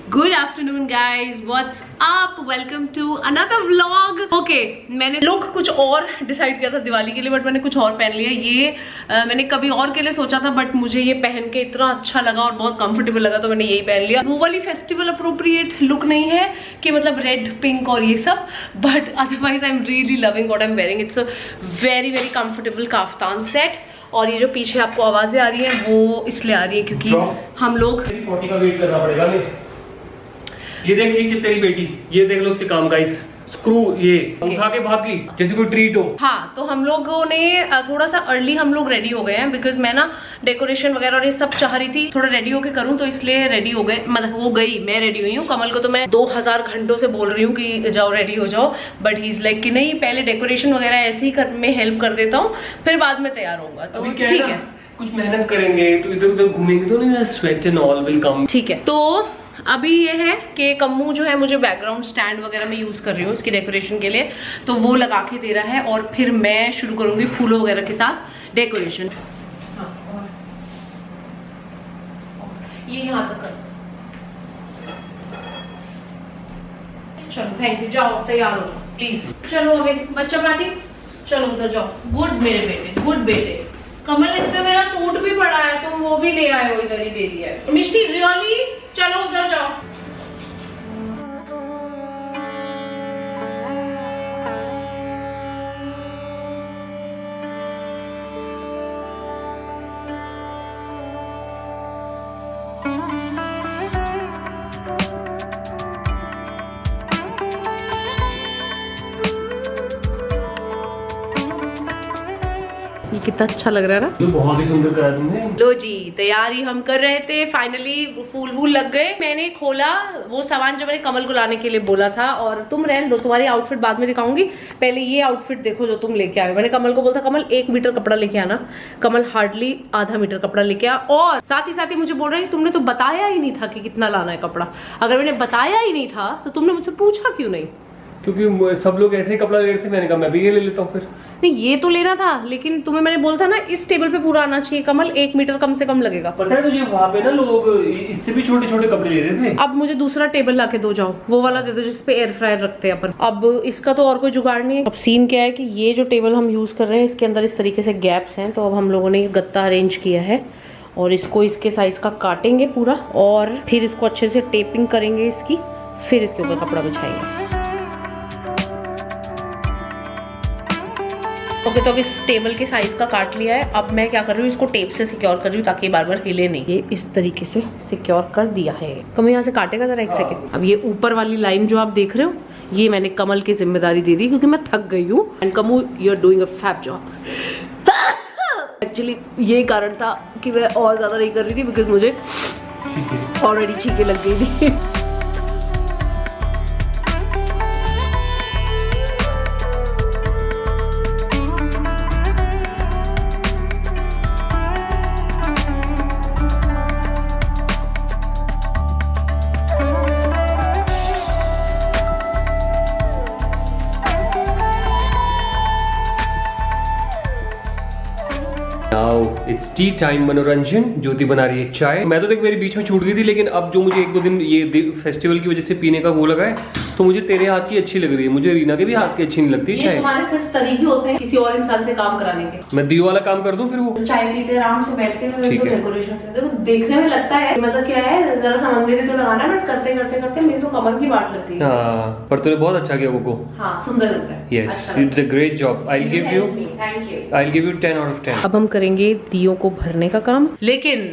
Good afternoon guys, what's up, welcome to another vlog. Okay, मैंने look कुछ और decide किया था दिवाली के लिए, बट मैंने कुछ और पहन लिया। ये मैंने कभी और के लिए सोचा था, बट मुझे ये पहन के इतना अच्छा लगा और बहुत कंफर्टेबल लगा, तो मैंने यही पहन लिया। वो वाली फेस्टिवल अप्रोप्रिएट लुक नहीं है कि मतलब रेड पिंक और ये सब, but otherwise I am really loving what I am wearing. It's a very very comfortable kaftan set. और ये जो पीछे आपको आवाजें आ रही हैं वो इसलिए आ रही है क्योंकि हम लोग पोटी का वेट करना पड़ेगा। ये देखिए कि तेरी बेटी, ये देख लो उसके काम का इस स्क्रू ये उठा के भागी जैसे कोई ट्रीट हो। हाँ, तो हम लोगों ने थोड़ा सा अर्ली हम लोग रेडी हो गए हैं, बिकॉज मैं ना डेकोरेशन वगैरह और ये सब चाह रही थी थोड़ा रेडी होके करूँ, तो इसलिए रेडी हो गए, मतलब हो गई, मैं रेडी हुई हूँ। कमल को तो मैं 2000 घंटों से बोल रही हूँ कि जाओ रेडी हो जाओ, बट ही इज लाइक कि नहीं, पहले डेकोरेशन वगैरह ऐसे ही में हेल्प कर देता हूँ, फिर बाद में तैयार होऊंगा। तो ठीक है, कुछ मेहनत करेंगे तो इधर उधर घूमेंगे तो नहीं, sweat and all will come. ठीक है, तो अभी ये है कि कम्मू जो है मुझे बैकग्राउंड स्टैंड वगैरह में यूज कर रही हूँ इसकी डेकोरेशन के लिए, तो वो लगा के दे रहा है और फिर मैं शुरू करूंगी फूलों वगैरह के साथ डेकोरेशन। ये यहाँ तक कर। चलो थैंक यू, जाओ तैयार हो प्लीज। चलो अभी बच्चा पार्टी, चलो उधर जाओ। गुड मेरे बेटे, गुड बेटे। कमल, इसमें मेरा सूट भी पड़ा है, तुम वो भी ले आए हो, इधर ही दे दिया है। मिष्टी रियली, चलो उधर जाओ। ये कितना अच्छा लग रहा है ना, तो बहुत ही सुंदर करा तुमने। लो जी, तैयारी हम कर रहे थे, फाइनली फूल वूल लग गए। मैंने खोला वो सामान जो मैंने कमल को लाने के लिए बोला था, और तुम रहने दो, तुम्हारी आउटफिट बाद में दिखाऊंगी, पहले ये आउटफिट देखो जो तुम लेके आए। मैंने कमल को बोला था कमल 1 मीटर कपड़ा लेके आना, कमल हार्डली आधा मीटर कपड़ा लेके आ, और साथ ही मुझे बोल रहे हैं तुमने तो बताया ही नहीं था कि कितना लाना है कपड़ा। अगर मैंने बताया ही नहीं था तो तुमने मुझसे पूछा क्यों नहीं? क्योंकि सब लोग ऐसे ही कपड़ा ले रहे थे, मैंने कहा मैं भी ये ले लेता हूँ। फिर नहीं, ये तो लेना था, लेकिन तुम्हें मैंने बोला था ना इस टेबल पे पूरा आना चाहिए कमल, 1 मीटर कम से कम लगेगा। पता है तुझे, वहाँ पे ना लोग इससे भी छोटे छोटे कपड़े ले रहे थे। अब मुझे दूसरा टेबल लाके दो, जाओ वो वाला दे दो जिसपे एयर फ्रायर रखते हैं अपन। अब इसका तो और कोई जुगाड़ नहीं है। अब सीन क्या है कि ये जो टेबल हम यूज कर रहे हैं इसके अंदर इस तरीके से गैप्स हैं, तो अब हम लोगों ने ये गत्ता अरेंज किया है और इसको इसके साइज का काटेंगे पूरा, और फिर इसको अच्छे से टेपिंग करेंगे इसकी, फिर इसके ऊपर कपड़ा बिछाएंगे। ओके, तो अब इस टेबल के साइज का काट लिया है। अब मैं क्या कर रही हूँ, इसको टेप से सिक्योर कर रही हूँ ताकि बार बार हिले नहीं। ये इस तरीके से सिक्योर कर दिया है। कमल यहाँ से काटेगा जरा, 1 सेकंड। अब ये ऊपर वाली लाइन जो आप देख रहे हो, ये मैंने कमल की जिम्मेदारी दे दी क्योंकि मैं थक गई हूँ। And Kamu, you are doing a fab job. Actually यही कारण था कि मैं और ज्यादा नहीं कर रही थी, बिकॉज मुझे ऑलरेडी छींके लग गई थी। Now it's T time. मनोरंजन, ज्योति बना रही है चाय। मैं तो देख मेरी बीच में छूट गई थी, लेकिन अब जो मुझे 1-2 दिन ये फेस्टिवल की वजह से पीने का वो लगा है, तो मुझे तेरे हाथ की अच्छी लग रही है। मुझे रीना के भी हाथ की अच्छी नहीं लगती चाय। तुम्हारे सिर्फ तरीके होते हैं किसी और इंसान से काम कराने के। मैं दियो वाला काम कर दूं फिर वो चाय पीते आराम से बैठ के, ठीक है। डेकोरेशन से देखो देखने में लगता है मतलब क्या है, जरा सा मंदिर तो लगाना, बट करते करते करते मेरी तो कमर की बात लग गई। हाँ, पर तूने बहुत अच्छा किया वो। हाँ, सुंदर लग रहा है। Yes, you did a great job. I will give you 10 out of 10। अब हम करेंगे दियों को भरने का काम, लेकिन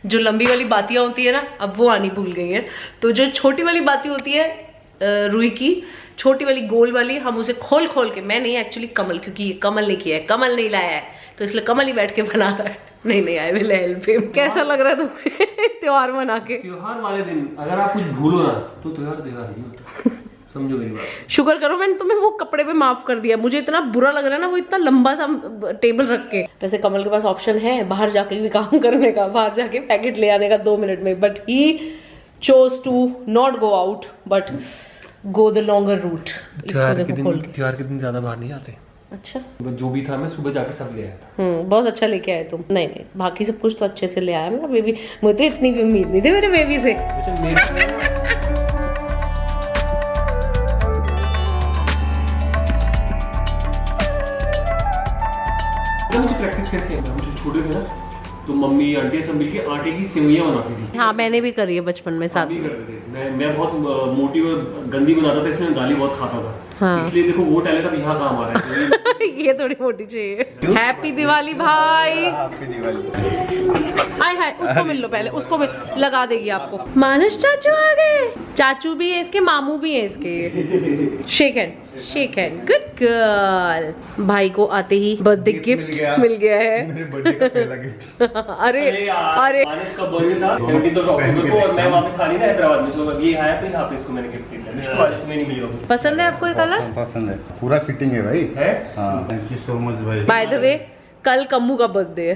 जो लंबी वाली बातियां होती है ना, अब वो आनी भूल गई है। तो जो छोटी वाली बाती होती है रुई की, छोटी वाली गोल वाली, हम उसे खोल खोल के, मैं नहीं एक्चुअली कमल, क्योंकि कमल ने किया है, कमल नहीं लाया है, तो इसलिए कमल ही बैठ के बना रहा है। नहीं आई विल हेल्प हिम। कैसा लग रहा है तुम्हें त्योहार मना के? त्योहार वाले दिन अगर आप कुछ भूलो ना तो त्योहार नहीं होता। समझो मेरी बात। शुक्र करो मैंने तुम्हें वो कपड़े पे माफ कर दिया, मुझे इतना बुरा लग रहा है ना वो इतना लंबा सा टेबल रख के। वैसे कमल के पास ऑप्शन है बाहर जाके भी काम करने का, बाहर जाके पैकेट ले आने का 2 मिनट में, but he chose to not go out but go the longer route. त्योहार के दिन ज्यादा बाहर नहीं आते। अच्छा, जो भी था मैं सुबह जाके सब ले आया था। बहुत अच्छा लेके आए तुम। नहीं बाकी सब कुछ तो अच्छे से ले आया मेरा बेबी, मुझे तो इतनी भी उम्मीद नहीं थी मेरे बेबी से। हैबिट्स कैसे हैं? हम जब छोटे थे ना तो मम्मी आंटी सब मिलके आटे की सेवइयां बनाती थी। हाँ मैंने भी करी है बचपन में साथ भी में। करते थे। मैं बहुत मोटी और गंदी बनाता था, इसलिए मैं गाली बहुत खाता था। हाँ। इसलिए देखो वो टैलेंट अब यहाँ काम आ रहा है। ये थोड़ी मोटी चाहिए। हैप्पी दिवाली भाई। हैप्पी दिवाली। हाय हाय, उसको मिल लो पहले, उसको मिल, लगा देगी आपको। मानस चाचू आ गए। चाचू भी है इसके, मामू भी है इसके। Shake hand, shake hand, good girl. भाई को आते ही बर्थडे गिफ्ट मिल गया है। मेरे बर्थडे का पहला गिफ्ट। अरे अरे मानस का बर्थडे था 17 अक्टूबर को और मैं वहाँ पे था नहीं ना हैदराबाद में, सो अब ये आया तो यहाँ पे इसको मैंने गिफ्ट दिया। मिष्टू आज तुम्हें नहीं मिलेगा कुछ। पसंद है आपको ये कलर? पसंद है, पूरा फिटिंग है भाई। है? हाँ, थैंक यू सो मच भाई। बाय द वे कल कम्मू का बर्थडे है।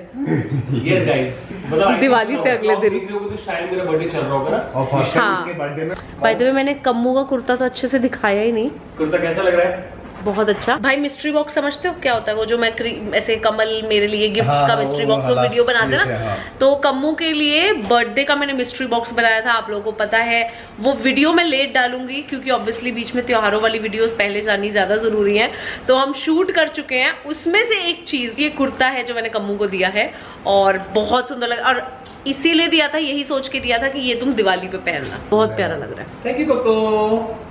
यस गाइस, मतलब दिवाली से अगले दिन। देख रहे होगे तो शायद मेरा बर्थडे चल रहा होगा ना। और फर्स्ट टाइम हाँ। इसके बर्थडे में बाय द वे मैंने कम्मू का कुर्ता तो अच्छे से दिखाया ही नहीं। कुर्ता कैसा लग रहा है? बहुत अच्छा। भाई मिस्ट्री बॉक्स समझते हो क्या होता है? वो जो मैं ऐसे कमल मेरे लिए गिफ्ट्स हाँ, का मिस्ट्री वो बॉक्स वो वाला वीडियो बनाते ये ना, हाँ। तो कम्मू के लिए बर्थडे का मैंने मिस्ट्री बॉक्स बनाया था। आप लोगों को पता है वो वीडियो मैं लेट डालूंगी क्योंकि ऑब्वियसली बीच में त्योहारों वाली वीडियोस पहले जानी ज्यादा जरूरी है। तो हम शूट कर चुके हैं। उसमें से एक चीज ये कुर्ता है जो मैंने कम्मू को दिया है और बहुत सुंदर लगा, और इसीलिए दिया था, यही सोच के दिया था कि ये तुम दिवाली पे पहनना। बहुत प्यारा लग रहा है। Thank you Coco.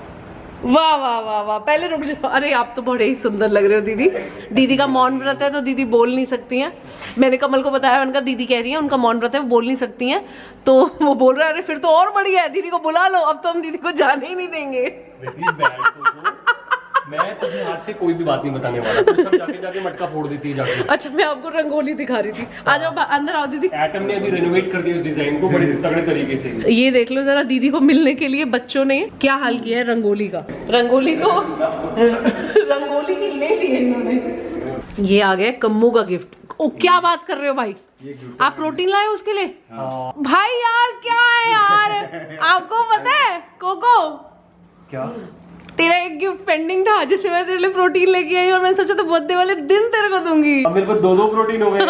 वाह वाह वाह वाह, पहले रुक जाओ। अरे आप तो बड़े ही सुंदर लग रहे हो दीदी। दीदी का मौन व्रत है तो दीदी बोल नहीं सकती हैं। मैंने कमल को बताया, उनका दीदी कह रही है उनका मौन व्रत है, वो बोल नहीं सकती हैं। तो वो बोल रहा है अरे फिर तो और बढ़िया है, दीदी को बुला लो, अब तो हम दीदी को जाने ही नहीं देंगे। Very bad, Coco. मैं तुझे हाथ से कोई भी बात नहीं बताने वाला, तू सब जाके मटका फोड़ देती है जाके। अच्छा मैं आपको रंगोली दिखा रही थी। आ जाओ अंदर आओ दीदी। एटम ने अभी रेनोवेट कर दिया इस डिजाइन को बड़े तगड़े तरीके से। ये देख लो जरा, दीदी को मिलने के लिए बच्चों ने क्या हाल किया है रंगोली का। रंगोली तो रंगोली की ले ली है इन्होंने। ये आ गया कम्मू का गिफ्ट। ओ क्या बात कर रहे हो भाई, आप प्रोटीन लाए उसके लिए? हाँ। भाई यार क्या है यार, आपको पता है कोको क्या? तेरा एक गिफ्ट पेंडिंग था जिसे मैं तेरे लिए प्रोटीन लेके आई और मैंने सोचा तो बर्थडे वाले दिन तेरे को दूंगी। अब मेरे पास दो प्रोटीन हो गए।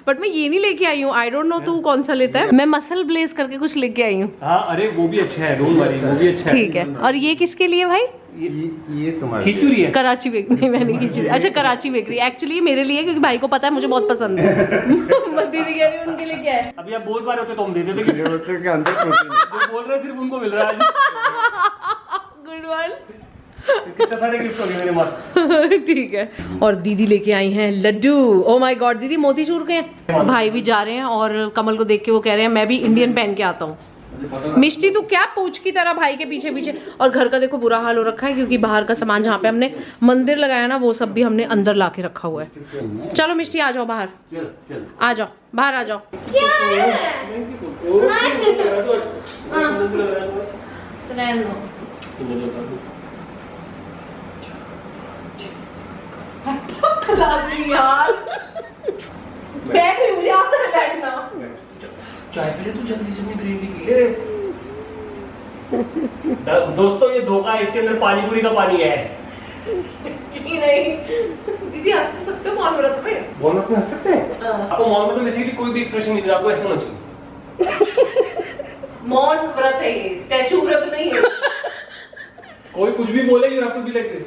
बट मैं ये नहीं लेके आई हूँ। आई डोंट नो तू कौन सा लेता है। मैं मसल ब्लेज करके कुछ लेके आई हूँ। हाँ अरे वो भी अच्छा है, डोंट वरी, वो भी अच्छा है। ठीक है। और ये किसके लिए भाई? ये तुम्हारा खिचड़ी है। कराची बेकरी। नहीं मैंने खिचड़ी। अच्छा कराची बेकरी एक्चुअली मेरे लिए, क्योंकि भाई को पता है मुझे बहुत पसंद है। दीदी कह रही है उनके लिए क्या है। अभी आप बोल पा रहे होते तो हम दे देते। के अंदर प्रोटीन जो बोल रहे हैं सिर्फ उनको मिल रहा है आज। Good one. कितने सारे गिफ्ट हो गए मेरे मस्त। ठीक है। और दीदी लेके आई हैं लड्डू। ओ माय गॉड दीदी मोतीचूर के हैं। भाई भी जा रहे हैं और कमल को देख के वो कह रहे हैं मैं भी इंडियन पहन के आता हूँ। मिष्टी तू क्या पूछ की तरह भाई के पीछे पीछे। और घर का देखो बुरा हाल हो रखा है क्योंकि बाहर का सामान जहाँ पे हमने मंदिर लगाया ना वो सब भी हमने अंदर ला के रखा हुआ है। चलो मिष्टी आ जाओ बाहर, आ जाओ बाहर आ जाओ। क्या यार बैठ, मुझे आता है बैठना। चाय पी ले तू जल्दी से, ग्रीन टी पी ले। दोस्तों ये धोखा है, इसके अंदर पानी पूरी का पानी है। जी नहीं दीदी हंस सकते हो मौन व्रत में? मौन व्रत में हंस सकते हैं? आपको मौन व्रत में बेसिकली कोई भी एक्सप्रेशन नहीं देना, आपको ऐसा होना चाहिए। मौन व्रत है ये, स्टैचू व्रत नहीं है। कोई कुछ भी बोले, you have to be like this.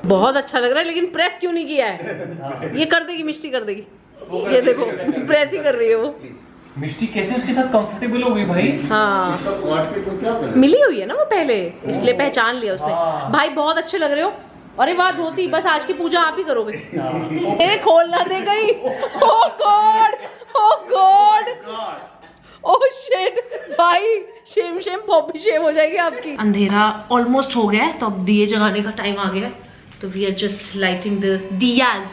बहुत अच्छा लग रहा है लेकिन प्रेस क्यों नहीं किया है? ये कर देगी मिष्टी, कर देगी। ये देखो प्रेस ही कर रही है वो। मिष्टी कैसे उसके साथ कंफर्टेबल हो गई भाई। हाँ इसका क्वाड के तो क्या पहना? मिली हुई है ना वो पहले, इसलिए पहचान लिया उसने। हाँ। भाई बहुत अच्छे लग रहे हो। अरे वाह धोती, बस आज की पूजा आप ही करोगे। ए खोलना दे गई। ओह गॉड, ओह गॉड, ओह शिट। भाई शेम शेम पॉपी शेम हो जाएगी आपकी। अंधेरा ऑलमोस्ट हो गया है तो अब दिए जगाने का टाइम आ गया है, तो we are just lighting the diyas.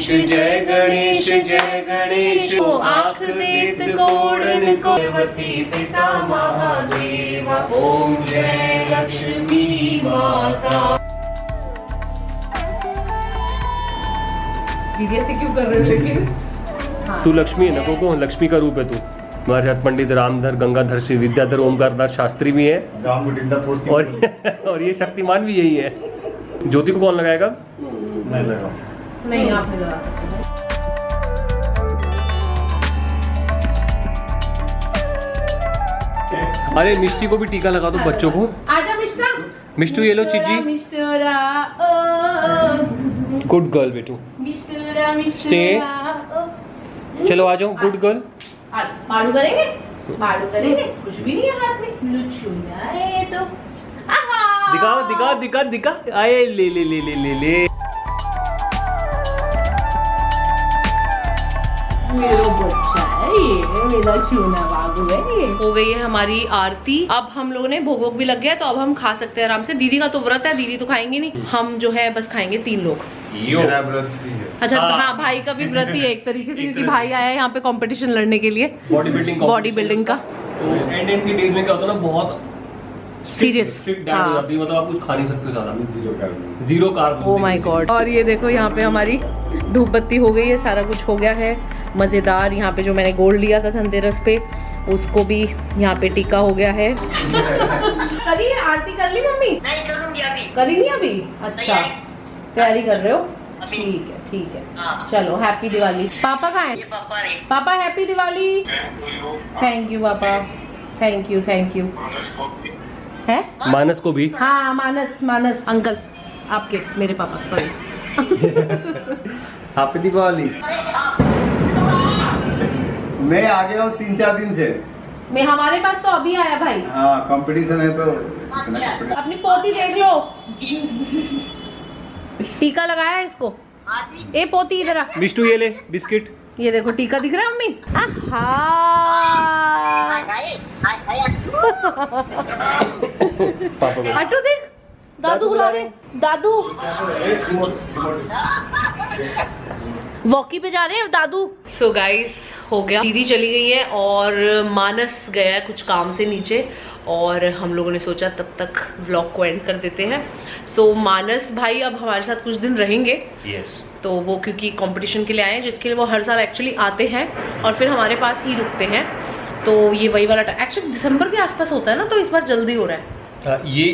Ganesh जय गणेश जय गणेश ओ आँख देत गोड़न को पार्वती पिता महादेव ओम जय लक्ष्मी माता। दीदी ऐसे क्यों कर रहे हो लेकिन? तू लक्ष्मी है ना कोको, लक्ष्मी का रूप है तू। हमारे साथ पंडित रामधर, गंगाधर, श्री विद्याधर, ओमकारदास शास्त्री भी है और ये शक्तिमान भी यही है। ज्योति को कौन लगाएगा? मैं लगाऊं। नहीं, आप नहीं लगा सकते। अरे मिष्टी को भी टीका लगा दो बच्चों को। आजा मिस्टर। मिष्टू ये लो चीजी। मिस्टरा गुड गर्ल बेटू। मिस्टरा Stay. चलो आ जाओ गुड गर्ल। पाड़ू करेंगे? पाड़ू करेंगे? कुछ भी नहीं है हाथ में। लुचुना है तो आहा। दिखाओ दिखा दिखा दिखा। आए ले ले ले ले ले ले। मेरा बच्चा है ये, मेरा चूना बाबू है ये। हो गई है हमारी आरती। अब हम लोगों ने भोग भी लग गया, तो अब हम खा सकते हैं आराम से। दीदी का तो व्रत है, दीदी तो खाएंगे नहीं। हम जो है बस खाएंगे 3 लोग। मेरा व्रत भी है। अच्छा हाँ, भाई का भी व्रत ही है एक तरीके से, क्योंकि भाई आया है यहाँ पे कंपटीशन लड़ने के लिए बॉडी बिल्डिंग का। तो एंड के डेज में क्या होता है ना, बहुत सीरियस स्ट्रिक्ट डाइट हो जाती है, मतलब आप कुछ खा नहीं सकते हो ज्यादा। Zero carb. Oh my God. और ये देखो यहाँ पे हमारी धूप बत्ती हो गई है, सारा कुछ हो गया है मजेदार। यहाँ पे जो मैंने गोल्ड लिया था धनतेरस पे, उसको भी यहाँ पे टीका हो गया है। करी है आरती, कर ली मम्मी? नहीं करूंगी अभी। करी नहीं अभी? अच्छा तैयारी कर रहे हो? अभी। ठीक है ठीक है। हाँ। चलो हैप्पी दिवाली। पापा कहाँ है? ये पापा रे। पापा हैप्पी दिवाली। थैंक यू पापा, थैंक यू है। मानस को भी। हाँ मानस अंकल आपके, मेरे पापा सॉरी। हैप्पी दिवाली। मैं आ गया हूँ 3-4 दिन से। मैं हमारे पास तो अभी आया भाई। हाँ कंपटीशन है तो अपनी पोती देख लो, टीका लगाया है इसको। ए पोती इधर आ। मिष्टू ये ले बिस्किट। ये देखो टीका दिख रहा है मम्मी। आहा पापा को। हटो देख, दादू बुला रहे। दादू वॉकी पे जा रहे हैं दादू। सो गाइस हो गया, दीदी चली गई है और मानस गया है कुछ काम से नीचे, और हम लोगों ने सोचा तब तक व्लॉग को एंड कर देते हैं। सो मानस भाई अब हमारे साथ कुछ दिन रहेंगे। यस। तो वो क्योंकि कंपटीशन के लिए आए हैं, जिसके लिए वो हर साल एक्चुअली आते हैं और फिर हमारे पास ही रुकते हैं। तो ये वही वाला एक्चुअली दिसंबर के आसपास होता है ना, तो इस बार जल्दी हो रहा है। ये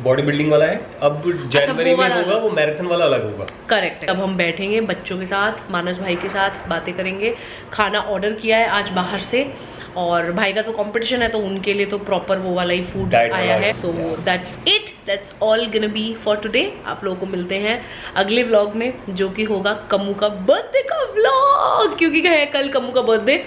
बॉडी बिल्डिंग वाला है, अब जनवरी में होगा वो मैराथन वाला अलग होगा। करेक्ट। अब हम बैठेंगे बच्चों के साथ, मानस भाई के साथ बातें करेंगे। खाना ऑर्डर किया है आज बाहर से, और भाई का तो कंपटीशन है तो उनके लिए तो प्रॉपर वो वाला ही फूड आया है। So that's it, that's all gonna be for today. आप लोगों को मिलते हैं अगले व्लॉग में, जो कि होगा कम्मू का बर्थडे का व्लॉग, क्योंकि है कल कम्मू का बर्थडे।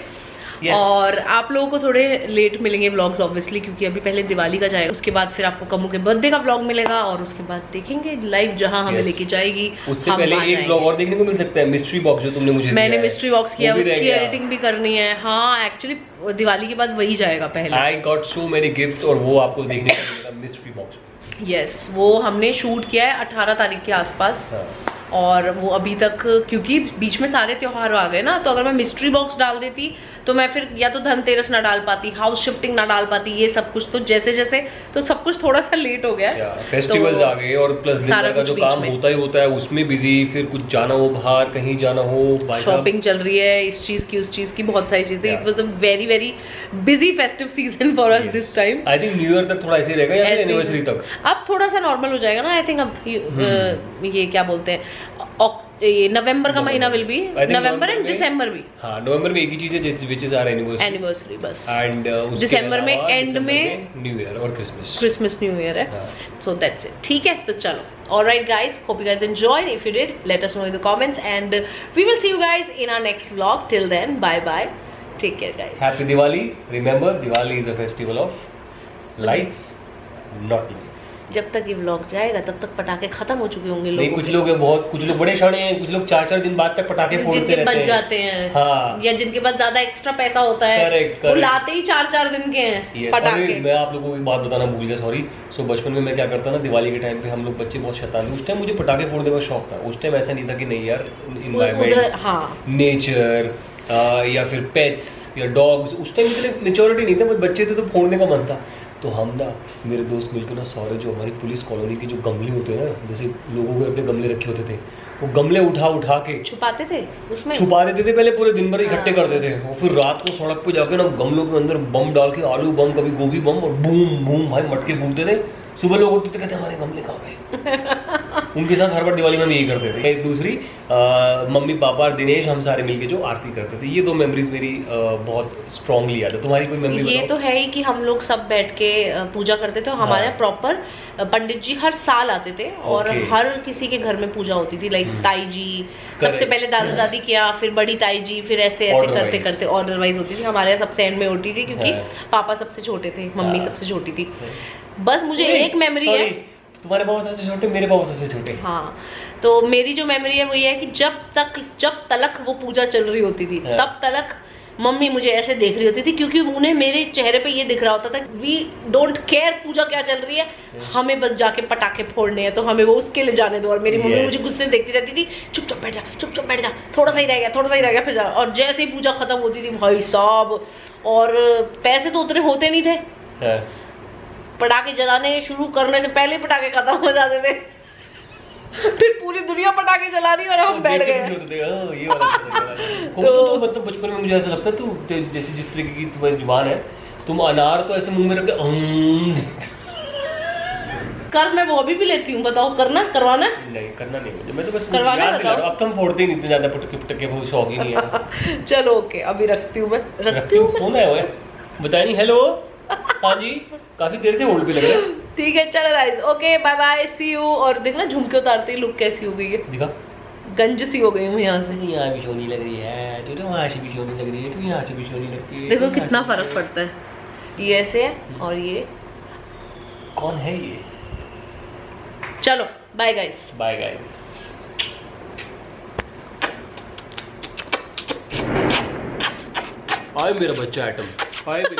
Yes. और आप लोगों को थोड़े लेट मिलेंगे व्लॉग्स ऑब्वियसली, क्योंकि अभी पहले दिवाली का जाएगा, उसके बाद फिर आपको कम्मू के बर्थडे का व्लॉग मिलेगा, और उसके बाद देखेंगे लाइव जहां हमें लेके जाएगी। उससे पहले एक व्लॉग और देखने को मिल सकता है, मिस्ट्री बॉक्स जो तुमने मुझे मैंने मिस्ट्री बॉक्स किया, उसकी एडिटिंग भी करनी है। हाँ एक्चुअली दिवाली के बाद वही जाएगा पहले। I got so many gifts, और वो आपको देखने को मिलेगा मिस्ट्री बॉक्स। यस, वो हमने शूट किया है 18 तारीख के आसपास। और वो अभी तक, क्योंकि बीच में सारे त्योहार आ गए ना, तो अगर मैं मिस्ट्री बॉक्स डाल देती तो मैं फिर या तो धनतेरस ना डाल पाती, हाउस शिफ्टिंग ना डाल पाती, ये सब कुछ तो जैसे जैसे तो सब कुछ थोड़ा सा लेट हो गया। फेस्टिवल्स आ गए, और प्लस दिन भर का जो काम होता ही होता है उसमें बिजी, फिर कुछ जाना हो बाहर, कहीं जाना हो, शॉपिंग चल रही है इस चीज की उस चीज की, बहुत सारी चीजें। It was a very very busy festive season for us this time. I think new year तक थोड़ा ऐसे ही रहेगा, या एनिवर्सरी तक अब थोड़ा सा नॉर्मल हो जाएगा ना। आई थिंक अब ये क्या बोलते हैं, ये नवंबर का महीना will be, November and December भी। हाँ नवंबर में एक ही चीज है व्हिच इज आवर एनिवर्सरी बस, एंड दिसंबर में एंड में न्यू ईयर और क्रिसमस न्यू ईयर है। So that's it. ठीक है, तो चलो, alright guys, hope you guys enjoyed. If you did, let us know in the comments, and we will see you guys in our next vlog. Till then, bye bye, take care guys. Happy Diwali. Remember, Diwali is a festival of lights, not noise. जब तक ये vlog जाएगा तब तक पटाखे खत्म हो चुके होंगे नहीं, लोगों कुछ लोग हैं बहुत, कुछ लोग बड़े शाणे हैं, कुछ लोग 4-4 दिन बाद तक पटाखे फोड़ते जिनके रहते बच हैं। जाते हैं हाँ। या जिनके पास ज्यादा एक्स्ट्रा पैसा होता है Correct, वो correct। लाते ही 4-4 दिन के हैं Yes, पटाखे। अरे मैं आप लोगों को एक बात बताना भूल गया, सॉरी। सो बचपन में मैं क्या करता ना, दिवाली के टाइम पे हम लोग बच्चे बहुत शैतान थे, उस टाइम मुझे पटाखे फोड़ने का शौक था। उस टाइम ऐसा नहीं था कि नहीं यार इन्वायरमेंट, हाँ नेचर या फिर पेट्स या डॉग्स, उस टाइम इतने मेच्योरिटी नहीं था, बस बच्चे थे तो फोड़ने का मन था। तो हम ना मेरे दोस्त मिलकर ना सारे जो हमारी पुलिस कॉलोनी के जो गमले होते हैं ना, जैसे लोगों को अपने गमले रखे होते थे, वो गमले उठा उठा के छुपाते थे उसमें, छुपा देते थे। पहले पूरे दिन भर इकट्ठे करते थे, और फिर रात को सड़क पे जाके ना गमलों के अंदर बम डाल के, आलू बम, कभी गोभी बम, और बूम बूम भाई मटके फूटते थे। सुबह लोग उठते थे, कहते हमारे गमले कहाँ गए। उनके साथ हर बार दिवाली में हम यही करते थे। एक दूसरी मम्मी पापा और दिनेश हम सारे मिलके जो आरती करते थे। ये 2 मेमोरीज मेरी बहुत स्ट्रांगली याद है। तुम्हारी कोई मेमोरी? ये तो है ही कि हम लोग सब बैठ के पूजा करते थे। हमारे प्रॉपर पंडित जी हर साल आते थे और हर किसी के घर में पूजा होती थी। लाइक ताई जी, सबसे पहले दादा दादी के यहाँ, फिर बड़ी ताई जी, फिर ऐसे ऐसे करते करते ऑर्डर वाइज होती थी। हमारे यहाँ सबसे एंड में होती थी क्योंकि पापा सबसे छोटे थे, मम्मी सबसे छोटी थी। बस मुझे एक मेमोरी है, तुम्हारे पापा सबसे छोटे, मेरे पापा सबसे छोटे। हाँ, तो मेरी जो मेमोरी है वो ये है कि जब तलक वो पूजा चल रही होती थी तब तलक मम्मी मुझे ऐसे देख रही होती थी, क्योंकि उन्हें मेरे चेहरे पे ये दिख रहा होता था वी डोंट केयर पूजा क्या चल रही है, हमें बस जाके पटाखे फोड़ने हैं, तो हमें वो उसके लिए जाने दो। और मेरी मम्मी मुझे गुस्से से देखती रहती थी, चुपचाप बैठ जा, चुपचाप बैठ जा, थोड़ा सा ही रह गया, थोड़ा सा ही रह गया, फिर जा। और जैसे ही पूजा खत्म होती थी भाई साहब, और पैसे तो उतने होते नहीं थे, पटाखे जलाने शुरू करने से पहले पटाखे खत्म हो जाते थे। फिर पूरी दुनिया पटाखे जला रही और हम बैठ गए। ये वाला तो मतलब बचपन में मुझे ऐसा लगता है, तू जैसे जिस तरीके की तुम्हारी जुबान है, तुम अनार तो ऐसे मुंह में रख के कर मैं वो अभी भी लेती हूँ, बताओ करना करवाना? नहीं करना नहीं मुझे, मैं तो बस करवाना याद दिला रहा बताओ। हूं। अब तो हम फोड़ते ही नहीं इतने ज्यादा पटके बहुत शौक ही नहीं है। चलो ओके, अभी रखती हूँ मैं, रखती हूँ। फोन आया हुआ है, बताया नहीं। हेलो, हाँ जी, काफी देर से होल्ड पे लग रहा है। ठीक है चलो guys, okay bye bye, see you. और देखना झुमके उतारते ही लुक कैसी हो गई है, दिखा गंज सी हो गई हूँ यहाँ से। यहाँ भी सोनी लग रही है, तो वहाँ से भी सोनी लग रही है, तो यहाँ से भी सोनी लगती है। देखो कितना फर्क पड़ता है, ये ऐसे है और ये। कौन है ये? चलो बाय गाइस, बाय गाइस। हाय मेरा बच्चा एटम, हाय मेरी